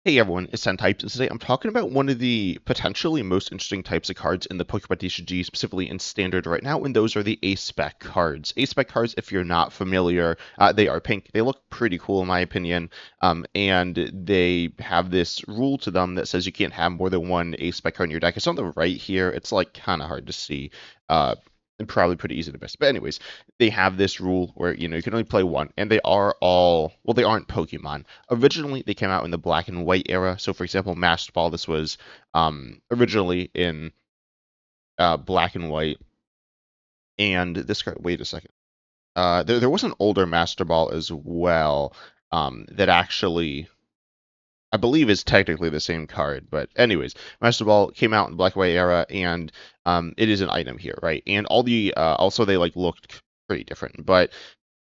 Hey everyone, it's 10 Types, and today I'm talking about one of the potentially most interesting types of cards in the Pokemon TCG, specifically in Standard right now, and those are the A-Spec cards. A-Spec cards, if you're not familiar, they are pink. They look pretty cool in my opinion, and they have this rule to them that says you can't have more than one A-Spec card in your deck. It's on the right here. It's like kind of hard to see. And probably pretty easy to miss. But anyways, they have this rule where you can only play one, and they are all they aren't Pokemon. Originally, they came out in the black and white era. So, for example, Master Ball, this was originally in black and white. And this card, wait a second. There was an older Master Ball as well that actually, I believe, is technically the same card. But anyways, Master Ball came out in the black and white era, and it is an item here, right? And all the also they like looked pretty different, but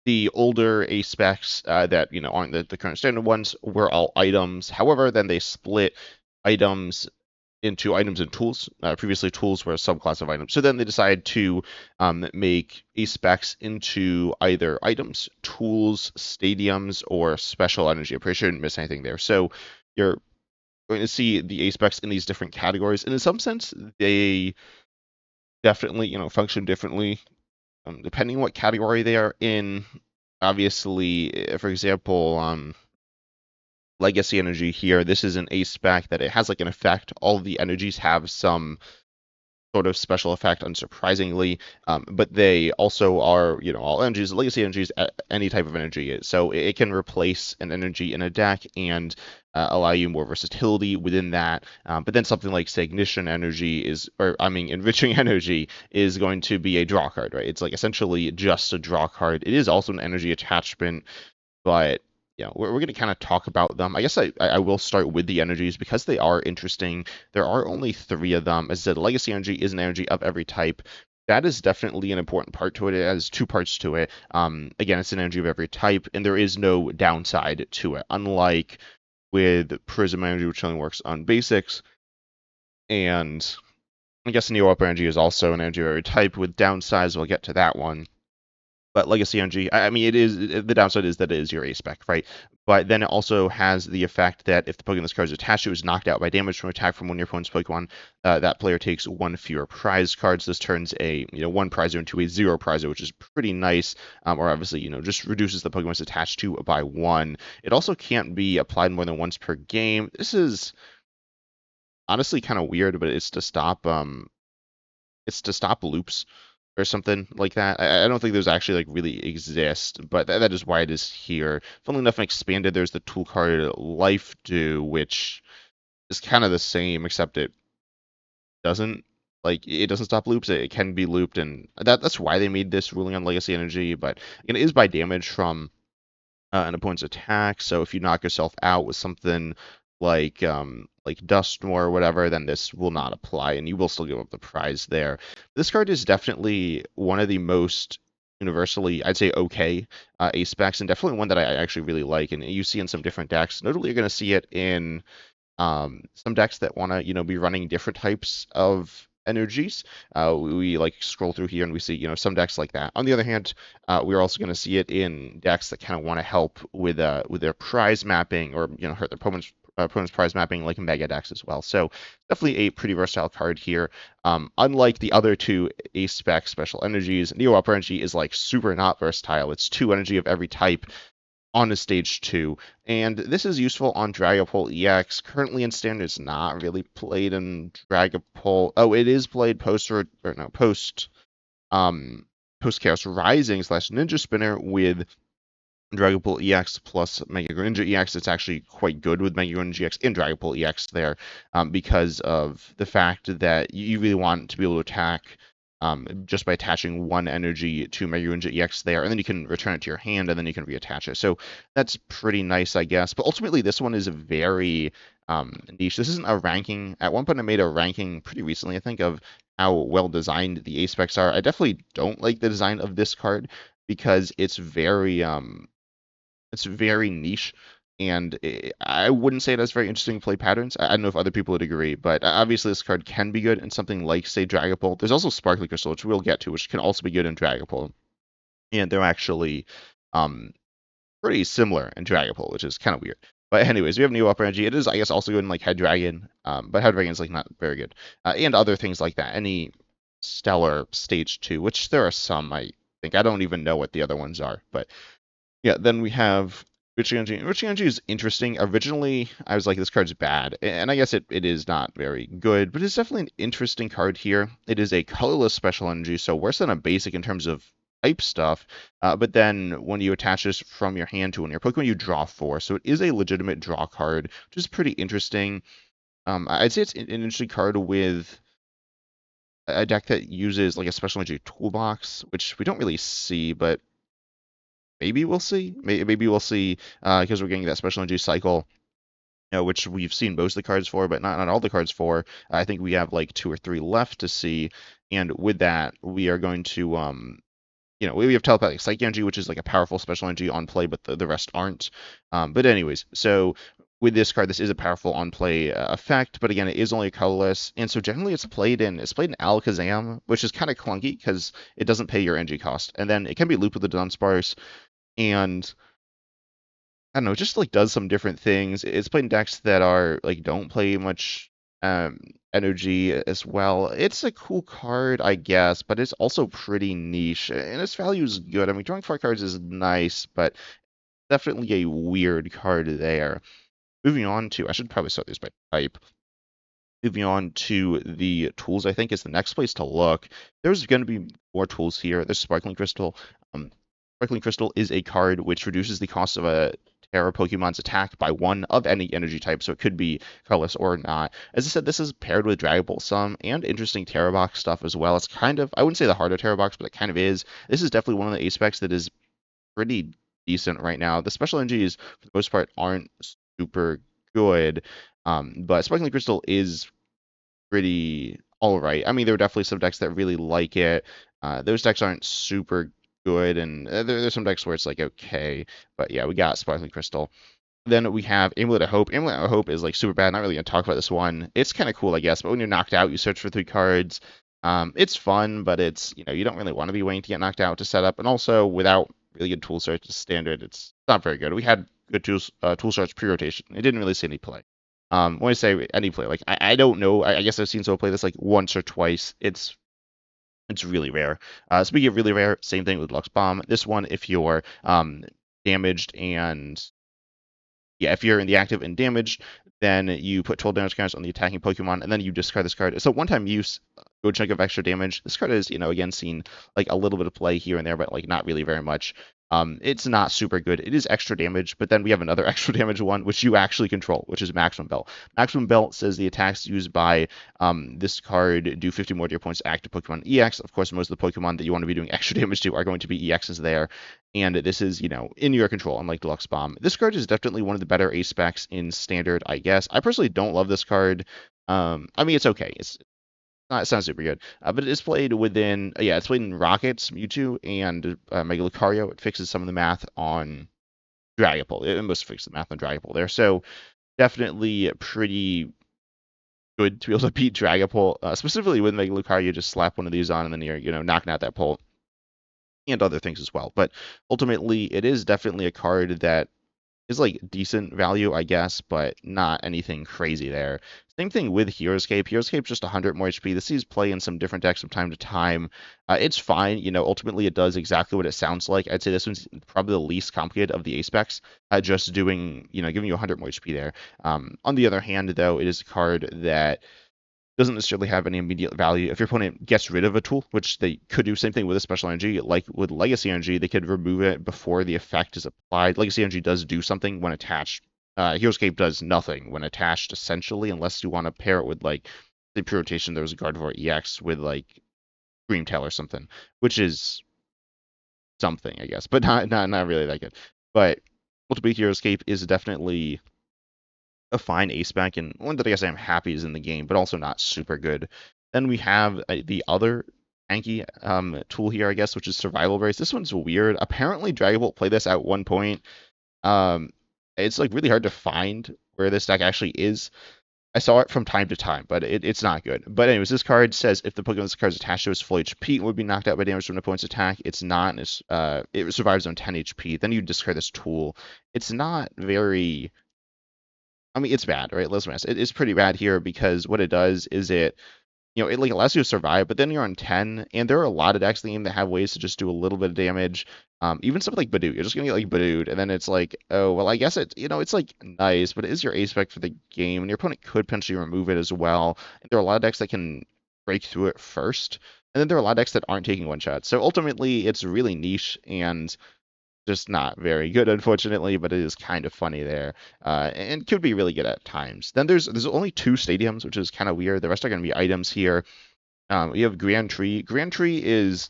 the older A specs that aren't the current standard ones were all items. However, then they split items into items and tools. Previously, tools were a subclass of items. So then they decided to make A specs into either items, tools, stadiums, or special energy. I'm pretty sure I didn't miss anything there. So you're going to see the A specs in these different categories, and in some sense, they definitely function differently depending on what category they are in. Obviously, for example, legacy energy here, this is an ace spec that it has like an effect. All of the energies have some sort of special effect, unsurprisingly, but they also are, all energies. Legacy energies, any type of energy, so it can replace an energy in a deck and allow you more versatility within that. But then something like, say, ignition energy enriching energy is going to be a draw card, right? It's like essentially just a draw card. It is also an energy attachment, but we're going to kind of talk about them. I guess I will start with the energies because they are interesting. There are only 3 of them. As I said, legacy energy is an energy of every type. That is definitely an important part to it. It has 2 parts to it. Again, it's an energy of every type, and there is no downside to it. Unlike with Prism energy, which only works on basics, and I guess Neo Upper energy is also an energy of every type with downsides. We'll get to that one. But Legacy energy, I mean, the downside is that it is your A spec, right? But then it also has the effect that if the Pokemon this card is attached to is knocked out by damage from attack from one of your opponent's Pokemon, that player takes 1 fewer prize cards. This turns a 1 prizer into a 0 prizer, which is pretty nice. Or obviously, just reduces the Pokemon it's attached to by 1. It also can't be applied more than once per game. This is honestly kind of weird, but it's to stop loops or something like that. I don't think those actually like really exist, but that is why it is here. Funnily enough, in Expanded, there's the tool card Life Do, which is kind of the same, except doesn't it doesn't stop loops. It can be looped, and that's why they made this ruling on Legacy Energy. But again, it is by damage from an opponent's attack. So if you knock yourself out with something like Dustmore or whatever, then this will not apply, and you will still give up the prize there. This card is definitely one of the most universally, I'd say, okay ace specs, and definitely one that I actually really like, and you see in some different decks. Notably, you're going to see it in some decks that want to, be running different types of energies. We like scroll through here and we see, some decks like that. On the other hand, we're also going to see it in decks that kind of want to help with their prize mapping or hurt their opponent's prize mapping, like Mega decks as well. So definitely a pretty versatile card here. Unlike the other 2 ace spec special energies, Neo Upper Energy is like super not versatile. It's 2 energy of every type on a stage 2, and this is useful on Dragapult EX. Currently in Standard, it's not really played in Dragapult. Oh, it is played post Chaos Rising / Ninja Spinner with Dragapult EX plus Mega Greninja EX. It's actually quite good with Mega Greninja EX and Dragapult EX there, because of the fact that you really want to be able to attack just by attaching 1 energy to Mega Greninja EX there, and then you can return it to your hand, and then you can reattach it. So that's pretty nice, I guess. But ultimately, this one is very niche. This isn't a ranking. At one point, I made a ranking pretty recently, I think, of how well designed the ace specs are. I definitely don't like the design of this card because it's very niche, and I wouldn't say it has very interesting play patterns. I don't know if other people would agree, but obviously this card can be good in something like, say, Dragapult. There's also Sparkly Crystal, which we'll get to, which can also be good in Dragapult. And they're actually pretty similar in Dragapult, which is kind of weird. But anyways, we have Neo Upper Energy. It is, I guess, also good in like Head Dragon, but Head Dragon is like not very good, and other things like that. Any Stellar Stage 2, which there are some. I think I don't even know what the other ones are, but yeah. Then we have Rich Energy. Rich Energy is interesting. Originally, I was like, this card's bad, and I guess it is not very good, but it's definitely an interesting card here. It is a colorless special energy, so worse than a basic in terms of type stuff. But then when you attach this from your hand to one of your Pokemon, you draw four. So it is a legitimate draw card, which is pretty interesting. I'd say it's an interesting card with a deck that uses like a special energy toolbox, which we don't really see, but maybe we'll see. Maybe we'll see because we're getting that special energy cycle, which we've seen most of the cards for, but not all the cards for. I think we have like two or three left to see, and with that, we are going to we have telepathic psychic energy, which is like a powerful special energy on play, but the rest aren't. But anyways, so with this card, this is a powerful on play effect, but again, it is only colorless, and so generally it's played in Alakazam, which is kind of clunky because it doesn't pay your energy cost, and then it can be looped with the Dunsparce, and I don't know, it just like does some different things. It's played in decks that are like don't play much um energy as well. It's a cool card, I guess, but it's also pretty niche, and its value is good. I mean, drawing four cards is nice, but definitely a weird card there. Moving on to, I should probably sort these by type. Moving on to the tools, I think is the next place to look. There's going to be more tools here. There's Sparkling Crystal. Um, Sparkling Crystal is a card which reduces the cost of a Terra Pokemon's attack by one of any energy type, so it could be colorless or not. As I said, this is paired with Dragon Ball some and interesting Terra Box stuff as well. It's kind of, I wouldn't say the harder Terra Box, but it kind of is. This is definitely one of the A specs that is pretty decent right now. The special energies, for the most part, aren't super good, but Sparkling Crystal is pretty all right. I mean, there are definitely some decks that really like it. Those decks aren't super good, and there's some decks where it's like okay. But yeah, we got Sparkling Crystal. Then we have Amulet of Hope. Amulet of Hope is like super bad. Not really gonna talk about this one. It's kind of cool, I guess. But when you're knocked out, you search for three cards. It's fun, but it's you don't really want to be waiting to get knocked out to set up. And also, without really good tool search as standard, it's not very good. We had good tool search pre-rotation. It didn't really see any play. When I say any play, like I don't know. I guess I've seen someone play this like once or twice. It's really rare. Speaking of really rare, same thing with Lux Bomb. This one, if you're damaged and yeah, if you're in the active and damaged, then you put 12 damage counters on the attacking Pokemon, and then you discard this card. It's a one-time use, good chunk of extra damage. This card is, again, seen like a little bit of play here and there, but like not really very much. It's not super good. It is extra damage, but then we have another extra damage one, which you actually control, which is Maximum Belt. Maximum Belt says the attacks used by this card do 50 more to your opponent's active Pokemon EX. Of course, most of the Pokemon that you want to be doing extra damage to are going to be EXs there, and this is, in your control, unlike Deluxe Bomb. This card is definitely one of the better ace specs in Standard, I guess. I personally don't love this card. I mean, it's okay. It's not super good, but it is played within, it's played in Rockets, Mewtwo, and Mega Lucario. It fixes some of the math on Dragapult. It must fix the math on Dragapult there. So definitely pretty good to be able to beat Dragapult, specifically with Mega Lucario. You just slap one of these on, and then you're, knocking out that Pult and other things as well. But ultimately, it is definitely a card that is like decent value, I guess, but not anything crazy there. Same thing with Heroescape. Heroescape's just 100 more HP. This sees play in some different decks from time to time. It's fine. Ultimately it does exactly what it sounds like. I'd say this one's probably the least complicated of the A-specs, just doing, giving you 100 more HP there. On the other hand, though, it is a card that doesn't necessarily have any immediate value. If your opponent gets rid of a tool, which they could do, same thing with a special energy, like with Legacy Energy, they could remove it before the effect is applied. Legacy Energy does do something when attached. Heroescape does nothing when attached, essentially, unless you want to pair it with, like, the pure rotation, there was a Gardevoir EX with, like, Dreamtail or something, which is something, I guess, but not really that good. But Ultimate Heroescape is definitely a fine ace spec and one that I guess I'm happy is in the game, but also not super good. Then we have the other tanky tool here, I guess, which is Survival Brace. This one's weird. Apparently, Dragon Ball played this at one point. It's like really hard to find where this deck actually is. I saw it from time to time, but it's not good. But anyways, this card says if the Pokemon this card is attached to its full HP, it would be knocked out by damage from an opponent's attack. It's not. It survives on 10 HP. Then you discard this tool. It's not very I mean, it's bad, right? Let's be honest. It is pretty bad here because what it does is it like allows you to survive, but then you're on 10, and there are a lot of decks in the game that have ways to just do a little bit of damage. Even something like Badoo, you're just gonna get like Badooed, and then it's like, oh well, I guess it's like nice, but it is your ace spec for the game, and your opponent could potentially remove it as well. And there are a lot of decks that can break through it first, and then there are a lot of decks that aren't taking one shots. So ultimately, it's really niche and just not very good, unfortunately, but it is kind of funny there, and could be really good at times. Then there's only two stadiums, which is kind of weird. The rest are going to be items here. We have Grand Tree. Grand Tree is,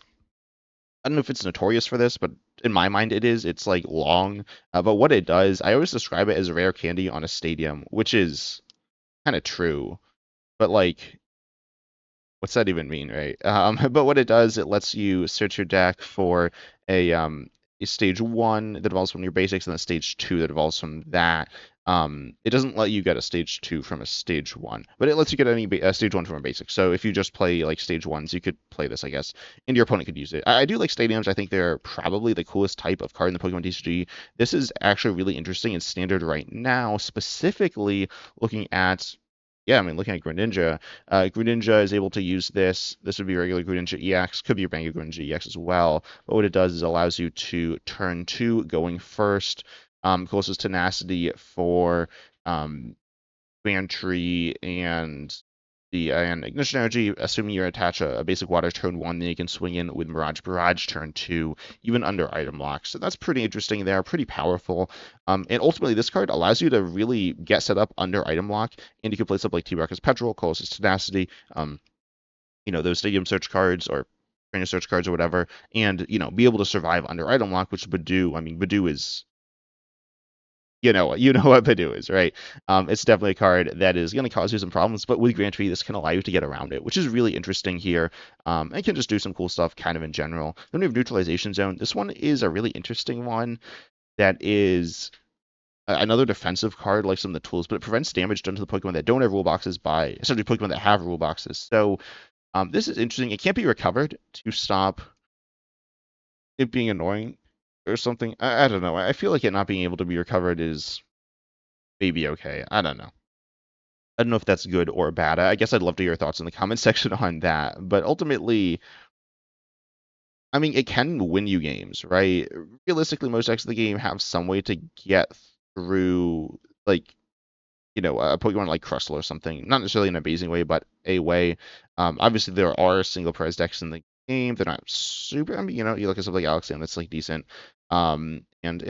I don't know if it's notorious for this, but in my mind it is. It's like long, but what it does, I always describe it as rare candy on a stadium, which is kind of true. But like, what's that even mean, right? But what it does, it lets you search your deck for a stage one that evolves from your basics, and then stage two that evolves from that. It doesn't let you get a stage two from a stage one, but it lets you get stage one from a basic. So if you just play like stage ones, you could play this, I guess, and your opponent could use it. I do like stadiums. I think they're probably the coolest type of card in the Pokemon TCG. This is actually really interesting in standard right now, specifically looking at. Yeah, I mean, looking at Greninja, Greninja is able to use this. This would be regular Greninja EX, could be your Banga Greninja EX as well. But what it does is allows you to turn two going first, closest tenacity for Tree and Ignition Energy, assuming you attach a basic water turn one, then you can swing in with Mirage Barrage turn two, even under item lock. So that's pretty interesting there, pretty powerful. And ultimately, this card allows you to really get set up under item lock, and you can play stuff like T-Rocket's Petrol, Colossus Tenacity, those Stadium Search cards or Trainer Search cards or whatever, and, be able to survive under item lock, which Badoo, I mean, Badoo is you know what Badu is, right? It's definitely a card that is going to cause you some problems, but with Grand Tree, this can allow you to get around it, which is really interesting here. And can just do some cool stuff kind of in general. Then we have Neutralization Zone. This one is a really interesting one that is another defensive card like some of the tools, but it prevents damage done to the Pokemon that don't have rule boxes by essentially Pokemon that have rule boxes. So this is interesting. It can't be recovered to stop it being annoying or something. I don't know. I feel like it not being able to be recovered is maybe okay. I don't know. I don't know if that's good or bad. I guess I'd love to hear your thoughts in the comment section on that. But ultimately, I mean, it can win you games, right? Realistically, most decks of the game have some way to get through, like, a Pokemon like Crustle or something. Not necessarily in an amazing way, but a way. Obviously, there are single prize decks in the game. They're not super. I mean, you look at something like Alexian that's like decent. And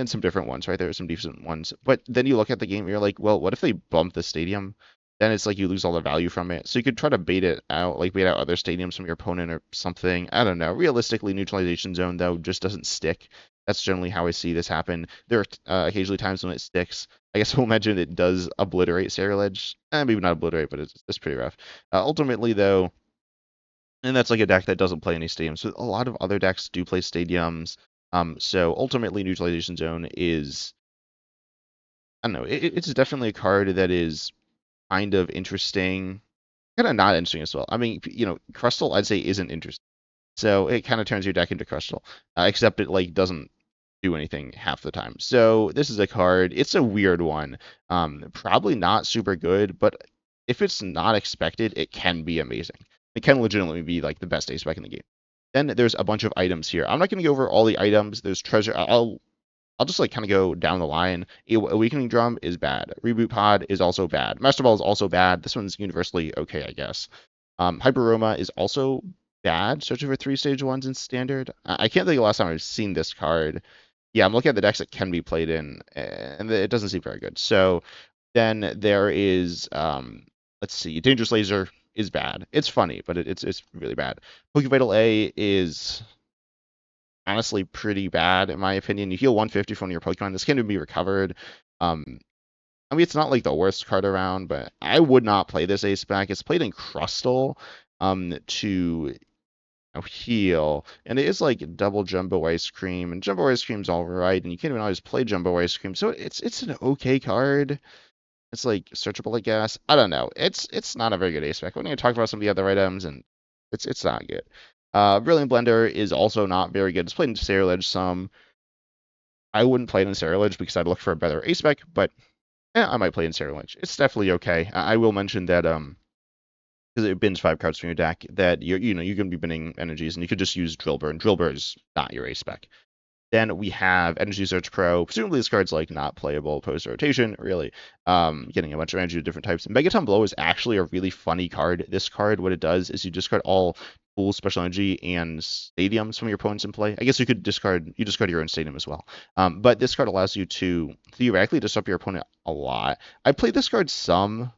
some different ones, right? There are some decent ones. But then you look at the game, you're like, well, what if they bump the stadium? Then it's like you lose all the value from it. So you could try to bait it out, like bait out other stadiums from your opponent or something. I don't know. Realistically, neutralization zone though just doesn't stick. That's generally how I see this happen. There are occasionally times when it sticks. I guess we'll imagine it does obliterate Sacrilege. Maybe not obliterate, but it's pretty rough. Ultimately, though, and that's like a deck that doesn't play any stadiums. So a lot of other decks do play stadiums. So ultimately, Neutralization Zone is, I don't know, it's definitely a card that is kind of interesting, kind of not interesting as well. I mean, Crustle, I'd say, isn't interesting. So it kind of turns your deck into Crustle, except it like doesn't do anything half the time. So this is a card. It's a weird one. Probably not super good, but if it's not expected, it can be amazing. It can legitimately be like the best ace spec in the game. Then there's a bunch of items here. I'm not going to go over all the items. There's treasure. I'll just like kind of go down the line. Awakening Drum is bad. Reboot Pod is also bad. Master Ball is also bad. This one's universally okay, I guess. Hyperoma is also bad. Searching for 3 stage ones in standard. I can't think of the last time I've seen this card. Yeah, I'm looking at the decks that can be played in, and it doesn't seem very good. So then there is, let's see, Dangerous Laser is bad. It's funny, but it's really bad. Pokevital A is honestly pretty bad in my opinion. You heal 150 from your Pokemon. This can be recovered. I mean, it's not like the worst card around, but I would not play this ace spec. It's played in Crustle to heal, and it is like double Jumbo Ice Cream, and Jumbo Ice Cream's all right, and you can't even always play Jumbo Ice Cream, so it's an okay card. It's like searchable, I guess. I don't know. It's not a very good ace spec. When you talk about some of the other items, and it's not good. Brilliant Blender is also not very good. It's played in Sacrilege some. I wouldn't play it in Sacrilege because I'd look for a better ace spec, but I might play in Sarah Lynch. It's definitely okay. I will mention that because it bins 5 cards from your deck, that you're going to be binning energies, and you could just use Drillbur, and Drillbur is not your ace spec. Then we have Energy Search Pro. Presumably this card's like not playable post rotation, really. Getting a bunch of energy of different types. And Megaton Blow is actually a really funny card. This card, what it does is you discard all full special energy and stadiums from your opponents in play. I guess you discard your own stadium as well. But this card allows you to theoretically disrupt your opponent a lot. I played this card some.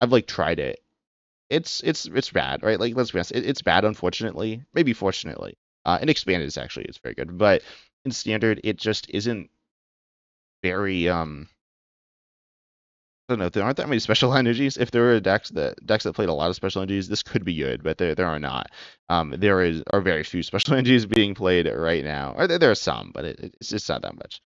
I've like tried it. It's bad, right? Like let's be honest, it's bad, unfortunately. Maybe fortunately. In expanded, it's very good, but in standard, it just isn't very I don't know. There aren't that many special energies. If there were decks that played a lot of special energies, this could be good, but there are not. Are very few special energies being played right now. Or there are some, but it's just not that much.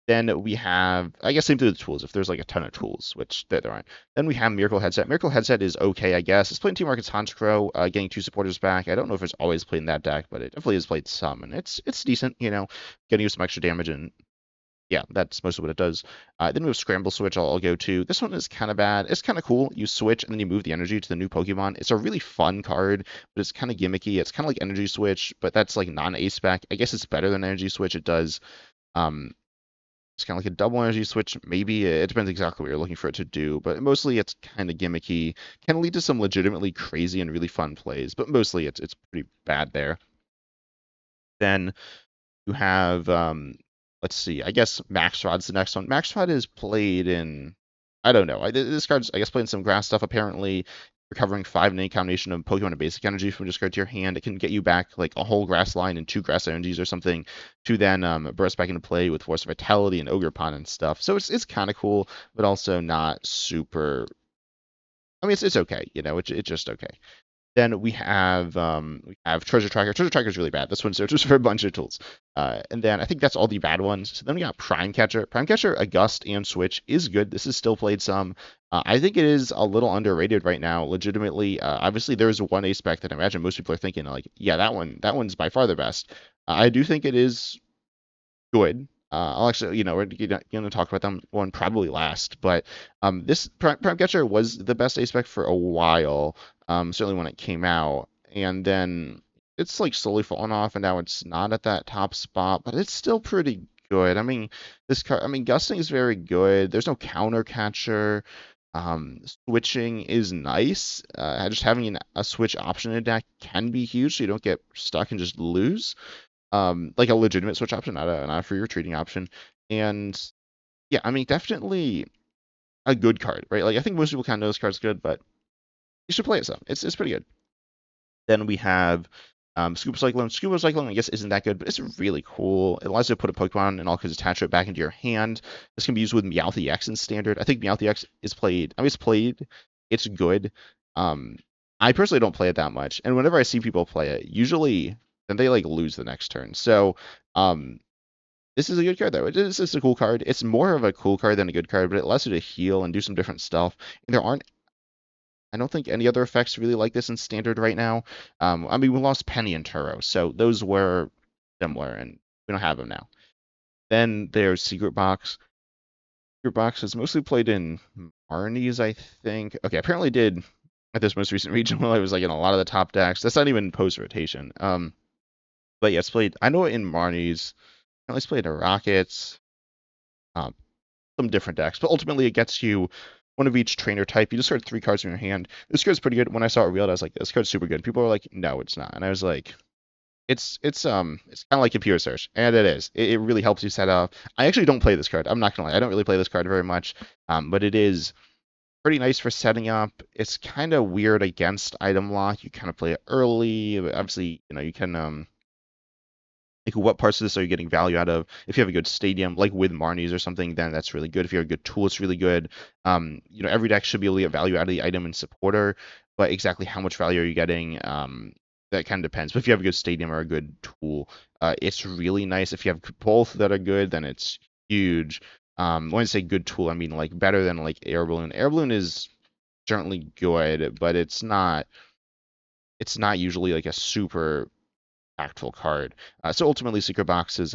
Then we have, I guess, same thing with the tools. If there's like a ton of tools, which there aren't. Then we have Miracle Headset. Miracle Headset is okay, I guess. It's played in Team Rocket's Honchkrow, getting 2 supporters back. I don't know if it's always played in that deck, but it definitely has played some, and it's decent. Getting you some extra damage, and yeah, that's mostly what it does. Then we have Scramble Switch. I'll go to. This one is kind of bad. It's kind of cool. You switch and then you move the energy to the new Pokemon. It's a really fun card, but it's kind of gimmicky. It's kind of like Energy Switch, but that's like non-ace spec. I guess it's better than Energy Switch. It does. Um, it's kind of like a double energy switch. Maybe it depends exactly what you're looking for it to do, but mostly it's kind of gimmicky. Can lead to some legitimately crazy and really fun plays, but mostly it's pretty bad there. Then you have let's see, I guess Max Rod's the next one. Max Rod is played in, I don't know. This card's, I guess, playing some grass stuff. Apparently, recovering 5 in any combination of Pokemon and basic energy from discard to your hand. It can get you back like a whole grass line and 2 grass energies or something to then burst back into play with Force of Vitality and Ogre Pond and stuff. So it's kind of cool, but also not super. I mean, it's okay. It's just okay. Then we have Treasure Tracker. Treasure Tracker is really bad. This one's just for a bunch of tools. And then I think that's all the bad ones. So then we got Prime Catcher. Prime Catcher, a Gust and Switch is good. This is still played some. I think it is a little underrated right now. Legitimately, obviously there's one ace spec that I imagine most people are thinking like, yeah, that one's by far the best. I do think it is good. I'll actually, we're going to talk about them one probably last, but this Prime Catcher was the best ace spec for a while, certainly when it came out, and then it's like slowly fallen off, and now it's not at that top spot, but it's still pretty good. I mean, Gusting is very good. There's no counter catcher. Switching is nice. Just having a switch option in a deck can be huge, so you don't get stuck and just lose like a legitimate switch option, not a free retreating option. And yeah, I mean, definitely a good card, right? Like I think most people kind of know this card's good, but you should play it some. It's pretty good. Then we have Scuba Cyclone. Scuba Cyclone, I guess, isn't that good, but it's really cool. It allows you to put a Pokemon and all kinds of attach it back into your hand. This can be used with Meowth EX in standard. I think Meowth EX is played. I mean, it's played. It's good. I personally don't play it that much, and whenever I see people play it, usually then they like lose the next turn. So, this is a good card though. It's a cool card. It's more of a cool card than a good card, but it allows you to heal and do some different stuff. And I don't think any other effects really like this in standard right now. I mean, we lost Penny and Turo, so those were similar, and we don't have them now. Then there's Secret Box. Secret Box is mostly played in Marnies, I think. Okay, apparently did at this most recent regional. I was like in a lot of the top decks. That's not even post rotation. But yeah, it's played. I know it in Marnies. Apparently it's played in Rockets. Um, some different decks, but ultimately it gets you one of each trainer type. You just start 3 cards in your hand. This card's pretty good. When I saw it reeled, I was like, this card's super good. People were like, no, it's not. And I was like, it's kind of like computer search, and it is. It really helps you set up. I actually don't play this card. I'm not gonna lie. I don't really play this card very much. But it is pretty nice for setting up. It's kind of weird against item lock. You kind of play it early. But obviously, you can like what parts of this are you getting value out of? If you have a good stadium, like with Marnies or something, then that's really good. If you have a good tool, it's really good. Every deck should be able to get value out of the item and supporter, but exactly how much value are you getting? That kind of depends. But if you have a good stadium or a good tool, it's really nice. If you have both that are good, then it's huge. When I say good tool, I mean like better than like Air Balloon. Air Balloon is certainly good, but it's not. It's not usually like a super impactful card. So ultimately, Secret Box is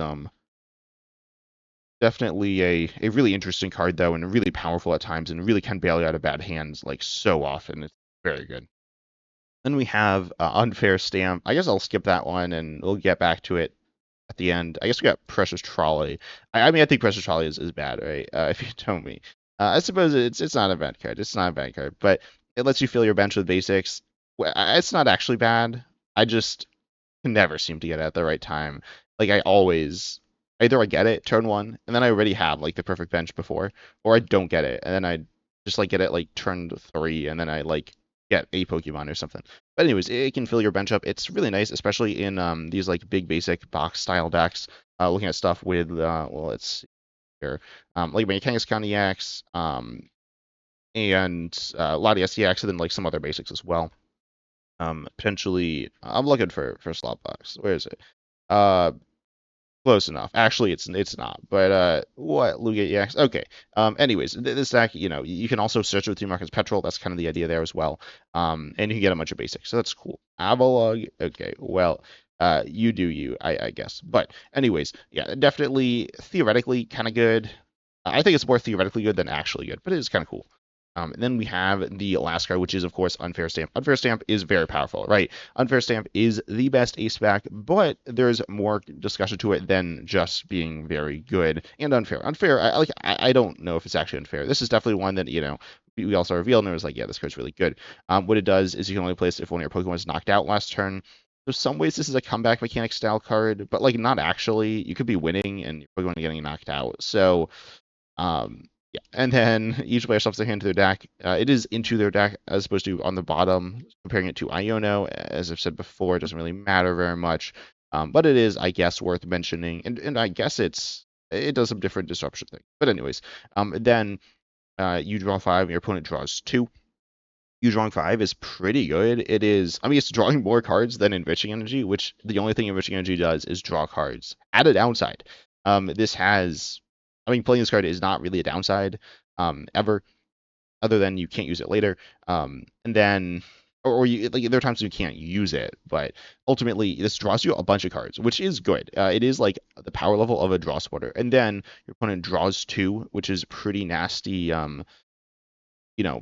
Definitely a really interesting card though, and really powerful at times, and really can bail you out of bad hands like so often. It's very good. Then we have Unfair Stamp. I guess I'll skip that one, and we'll get back to it at the end. I guess we got Precious Trolley. I mean, I think Precious Trolley is bad, right? If you tell me. I suppose it's not a bad card. It's not a bad card, but it lets you fill your bench with basics. It's not actually bad. I just can never seem to get it at the right time. Like I always either I get it turn one and then I already have like the perfect bench before, or I don't get it and then I just like get it like turn three and then I like get a Pokemon or something. But anyways, it can fill your bench up. It's really nice, especially in these like big basic box style decks. Looking at stuff with well, let's see here, like Mechanics County X, and a lot of SCX, and then like some other basics as well. Potentially, I'm looking for slot box. Where is it? Uh, Close enough. Actually, it's not. But what Lugia EX? Okay. Anyways, this deck, you can also search with Team Rocket's Petrol. That's kind of the idea there as well. And you can get a bunch of basics, so that's cool. Avalog. Okay. Well, you do you, I guess. But anyways, yeah, definitely theoretically kind of good. I think it's more theoretically good than actually good, but it is kind of cool. And then we have the last card, which is, of course, Unfair Stamp. Unfair Stamp is very powerful, right? Unfair Stamp is the best ace back, but there's more discussion to it than just being very good and unfair. Unfair, I don't know if it's actually unfair. This is definitely one that, we also revealed, and it was like, yeah, this card's really good. What it does is you can only place it if one of your Pokemon is knocked out last turn. There's some ways this is a comeback mechanic style card, but like not actually. You could be winning and your Pokemon getting knocked out. So yeah, and then each player shuffles their hand to their deck. It is into their deck as opposed to on the bottom. Comparing it to Iono, as I've said before, it doesn't really matter very much, but it is, I guess, worth mentioning. And I guess it does some different disruption things. But anyways, then you draw five, and your opponent draws two. You drawing five is pretty good. It is, I mean, it's drawing more cards than Enriching Energy, which the only thing Enriching Energy does is draw cards. At a downside, this has, I mean, playing this card is not really a downside, ever, other than you can't use it later. And then, or you like there are times you can't use it, but ultimately this draws you a bunch of cards, which is good. It is like the power level of a draw spotter, and then your opponent draws two, which is pretty nasty.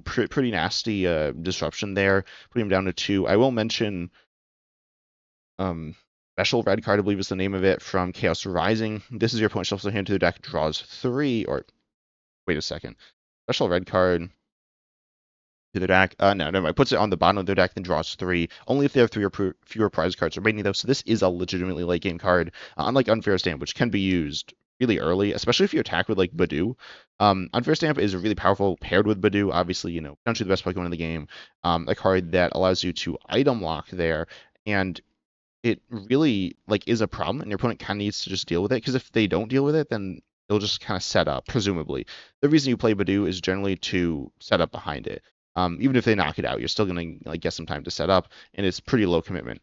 Pretty nasty disruption there, putting him down to two. I will mention Special Red Card, I believe is the name of it, from Chaos Rising. This is your opponent shuffles their hand to the deck, draws three, or wait a second. Special Red Card to their deck. No, never mind. Puts it on the bottom of their deck, then draws three. Only if they have three or fewer prize cards remaining, though. So this is a legitimately late game card, unlike Unfair Stamp, which can be used really early, especially if you attack with like Badoo. Unfair Stamp is really powerful paired with Badoo. Obviously, potentially the best Pokemon in the game. A card that allows you to item lock there, and it really like is a problem, and your opponent kind of needs to just deal with it. Because if they don't deal with it, then it'll just kind of set up. Presumably, the reason you play Badoo is generally to set up behind it. Even if they knock it out, you're still gonna like get some time to set up, and it's pretty low commitment.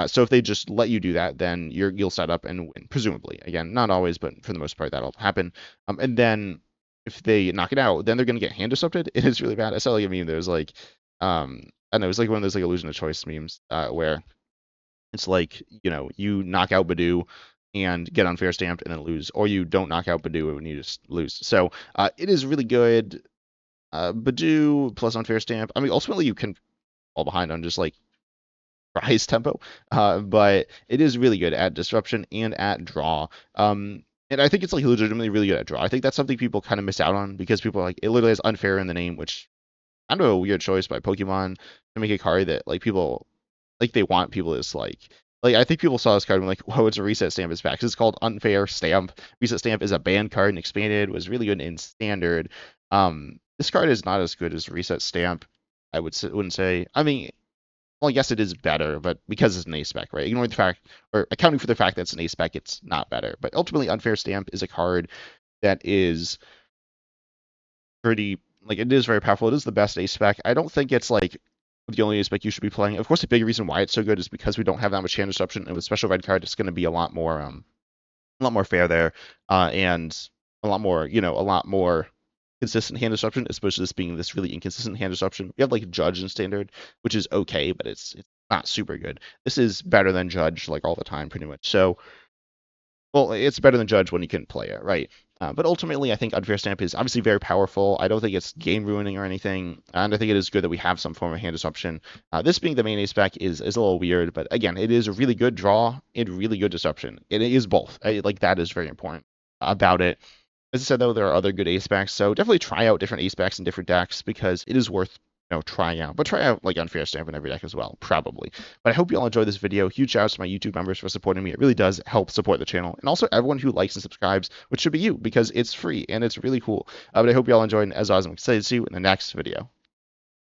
So if they just let you do that, then you'll set up and win, presumably. Again, not always, but for the most part, that'll happen. And then if they knock it out, then they're gonna get hand disrupted. It is really bad. I saw like a meme. There's like, I don't know, it was like one of those like illusion of choice memes, where it's like, you knock out Badoo and get unfair stamped and then lose, or you don't knock out Badoo and you just lose. So it is really good. Badoo plus unfair stamp. I mean, ultimately you can fall behind on just like prize tempo, but it is really good at disruption and at draw. And I think it's like legitimately really good at draw. I think that's something people kind of miss out on because people are like, it literally has unfair in the name, which I don't know, a weird choice by Pokemon to make a card that like people like they want people to dislike. Like I think people saw this card and were like, whoa, it's a reset stamp. It's back. 'Cause it's called Unfair Stamp. Reset Stamp is a banned card and expanded, was really good in standard. This card is not as good as Reset Stamp, wouldn't say. I mean, well, yes, it is better, but because it's an ace spec, right? Ignoring the fact, or accounting for the fact that it's an ace spec, it's not better. But ultimately, Unfair Stamp is a card that is pretty, like, it is very powerful. It is the best ace spec. I don't think it's like the only ace spec you should be playing. Of course, the big reason why it's so good is because we don't have that much hand disruption, and with Special Red Card, it's going to be a lot more fair there, and a lot more, a lot more consistent hand disruption, as opposed to this being this really inconsistent hand disruption. We have like Judge in standard, which is okay, but it's not super good. This is better than Judge like all the time, pretty much. So, well, it's better than Judge when you can play it, right? But ultimately, I think Unfair Stamp is obviously very powerful. I don't think it's game ruining or anything, and I think it is good that we have some form of hand disruption. This being the main ace spec is a little weird, but again, it is a really good draw and really good disruption. It is both. Like that is very important about it. As I said, though, there are other good ace specs, so definitely try out different ace specs in different decks because it is worth trying out. But try out like Unfair Stamp in every deck as well, probably. But I hope you all enjoyed this video. Huge shout out to my YouTube members for supporting me. It really does help support the channel. And also everyone who likes and subscribes, which should be you because it's free and it's really cool. But I hope you all enjoyed, and as always, I'm excited to see you in the next video.